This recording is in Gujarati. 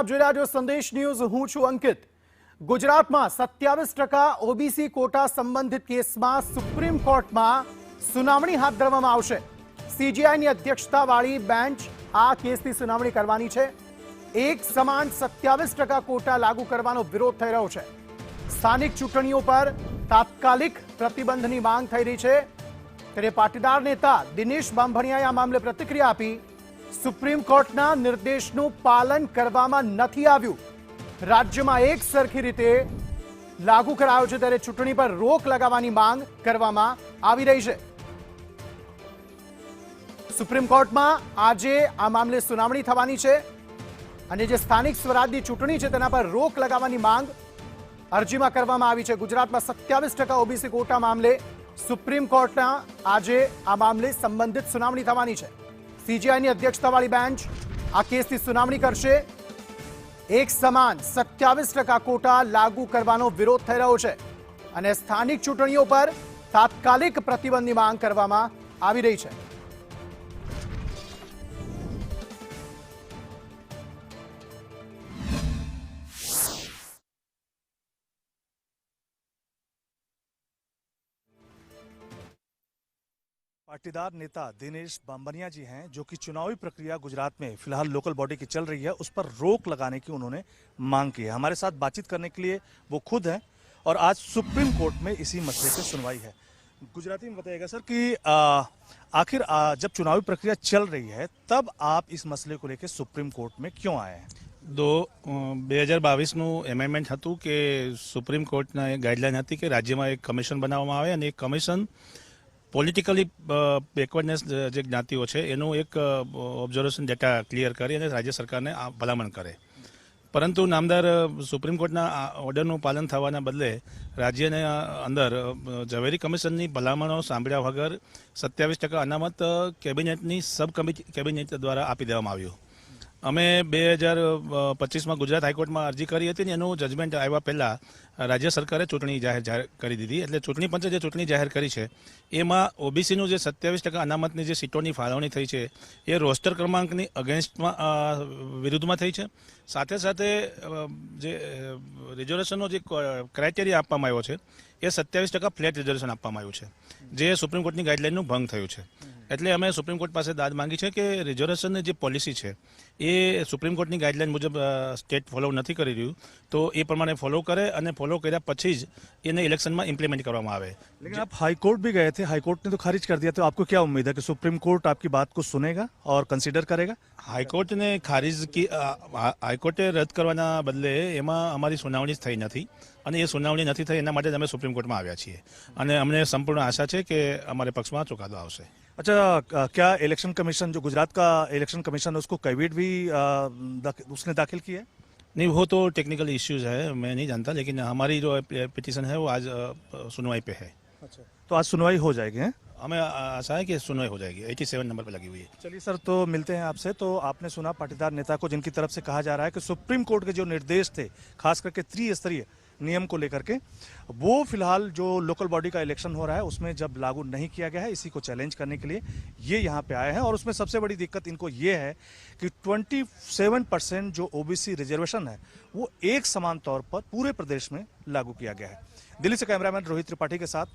આપ જોઈ રહ્યા છો સંદેશ ન્યૂઝ। હું છું અંકિત। ગુજરાતમાં 27% ઓબીસી કોટા સંબંધિત કેસમાં સુપ્રીમ કોર્ટમાં સુનાવણી હાથ ધરવામાં આવશે। સીજીઆઈની અધ્યક્ષતાવાળી બેન્ચ આ કેસની સુનાવણી કરવાની છે। એક સમાન 27% કોટા લાગુ કરવાનો વિરોધ થઈ રહ્યો છે। સ્થાનિક ચૂંટણીઓ પર તાત્કાલિક પ્રતિબંધની માંગ થઈ રહી છે। ત્યારે પાટીદાર નેતા દિનેશ બાંભણિયાએ આ મામલે પ્રતિક્રિયા આપી। સુપ્રીમ કોર્ટના નિર્દેશનું પાલન કરવામાં નથી આવ્યું। રાજ્યમાં એક સરખી રીતે લાગુ કરાયો છે, ત્યારે ચૂંટણી પર રોક લગાવવાની માંગ કરવામાં આવી રહી છે। સુપ્રીમ કોર્ટમાં આજે આ મામલે સુનાવણી થવાની છે અને જે સ્થાનિક સ્વરાજની ચૂંટણી છે તેના પર રોક લગાવવાની માંગ અરજીમાં કરવામાં આવી છે। ગુજરાતમાં 27% ઓબીસી કોટા મામલે સુપ્રીમ કોર્ટના આજે આ મામલે સંબંધિત સુનાવણી થવાની છે। સીજીઆઈની અધ્યક્ષતાવાળી બેન્ચ આ કેસની સુનાવણી કરશે। એક સમાન 27% કોટા લાગુ કરવાનો વિરોધ થઈ રહ્યો છે અને સ્થાનિક ચૂંટણીઓ પર તાત્કાલિક પ્રતિબંધની માંગ કરવામાં આવી રહી છે। पाटीदार नेता दिनेश बांभणिया जी हैं, जो कि चुनावी प्रक्रिया गुजरात में फिलहाल लोकल बॉडी की चल रही है, उस पर रोक लगाने की उन्होंने मांग की है। हमारे साथ बातचीत करने के लिए वो खुद हैं और आज सुप्रीम कोर्ट में इसी मसले पे सुनवाई है। गुजराती में बताइएगा सर कि आखिर जब चुनावी प्रक्रिया चल रही है तब आप इस मसले को लेकर सुप्रीम कोर्ट में क्यों आए हैं? 2022 એમેન્ડમેન્ટ હતું કે સુપ્રીમ કોર્ટના એક ગાઈડલાઈન હતી કે રાજ્યમાં એક કમિશન બનાવવામાં આવે અને એક કમિશન પોલિટિકલી બેકવર્ડનેસ જે જ્ઞાતિઓ છે એનું એક ઓબ્ઝર્વેશન ડેટા ક્લિયર કરી અને રાજ્ય સરકારને ભલામણ કરે, પરંતુ નામદાર સુપ્રીમ કોર્ટના ઓર્ડરનું પાલન થવાના બદલે રાજ્યને અંદર ઝવેરી કમિશનની ભલામણો સાંભળ્યા વગર 27% અનામત કેબિનેટની સબ કેબિનેટ દ્વારા આપી દેવામાં આવ્યું। અમે 2025માં ગુજરાત હાઈકોર્ટમાં અરજી કરી હતી ને એનું જજમેન્ટ આવ્યા પહેલાં રાજ્ય સરકારે ચૂંટણી જાહેર કરી દીધી। એટલે ચૂંટણી પંચે જે ચૂંટણી જાહેર કરી છે એમાં ઓબીસીનું જે 27% અનામતની જે સીટોની ફાળવણી થઈ છે એ રોસ્ટર ક્રમાંકની અગેન્સ્ટમાં વિરુદ્ધમાં થઈ છે। સાથે સાથે જે રિઝર્વેશનનો જે ક્રાઇટેરિયા આપવામાં આવ્યો છે એ 27% ફ્લેટ રિઝર્વેશન આપવામાં આવ્યું છે, જે સુપ્રીમ કોર્ટની ગાઈડલાઇનનું ભંગ થયું છે। એટલે અમે સુપ્રીમ કોર્ટ પાસે દાદ માંગી છે કે રિઝર્વેશનની જે પોલિસી છે એ સુપ્રીમ કોર્ટની ગાઈડલાઇન મુજબ સ્ટેટ ફોલો નથી કરી રહ્યું, તો એ પ્રમાણે ફોલો કરે અને ફોલો કર્યા પછી જ એને ઇલેક્શનમાં ઇમ્પ્લિમેન્ટ કરવામાં આવે। लेकिन आप हाईकोर्ट भी गए थे, हाईकोर्ट ने तो खारिज कर दिया, तो आपको क्या उम्मीद है कि सुप्रीम कोर्ट आपकी बात को सुनेगा और कंसीडर करेगा? હાઈકોર્ટને ખારિજ હાઈકોર્ટે રદ કરવાના બદલે એમાં અમારી સુનાવણી થઈ નથી અને એ સુનાવણી નથી થઈ એના માટે જ અમે સુપ્રીમ કોર્ટમાં આવ્યા છીએ અને અમને સંપૂર્ણ આશા છે કે અમારે પક્ષમાં ચુકાદો આવશે। अच्छा, क्या इलेक्शन कमीशन, जो गुजरात का इलेक्शन कमीशन है, उसको कैविट भी उसने दाखिल किया है? नहीं, वो तो टेक्निकल इश्यूज है, मैं नहीं जानता, लेकिन हमारी जो पिटीशन है वो आज सुनवाई पे है। अच्छा, तो आज सुनवाई हो जाएगी हैं? हमें आशा है कि सुनवाई हो जाएगी। 87 नंबर पे लगी हुई है। चलिए सर, तो मिलते हैं आपसे। तो आपने सुना पाटीदार नेता को, जिनकी तरफ से कहा जा रहा है कि सुप्रीम कोर्ट के जो निर्देश थे, खास करके त्रिस्तरीय नियम को लेकर के, वो फिलहाल जो लोकल बॉडी का इलेक्शन हो रहा है उसमें जब लागू नहीं किया गया है, इसी को चैलेंज करने के लिए ये यहाँ पे आए हैं। और उसमें सबसे बड़ी दिक्कत इनको ये है कि 27% जो ओबीसी रिजर्वेशन है वो एक समान तौर पर पूरे प्रदेश में लागू किया गया है। दिल्ली से कैमरामैन रोहित त्रिपाठी के साथ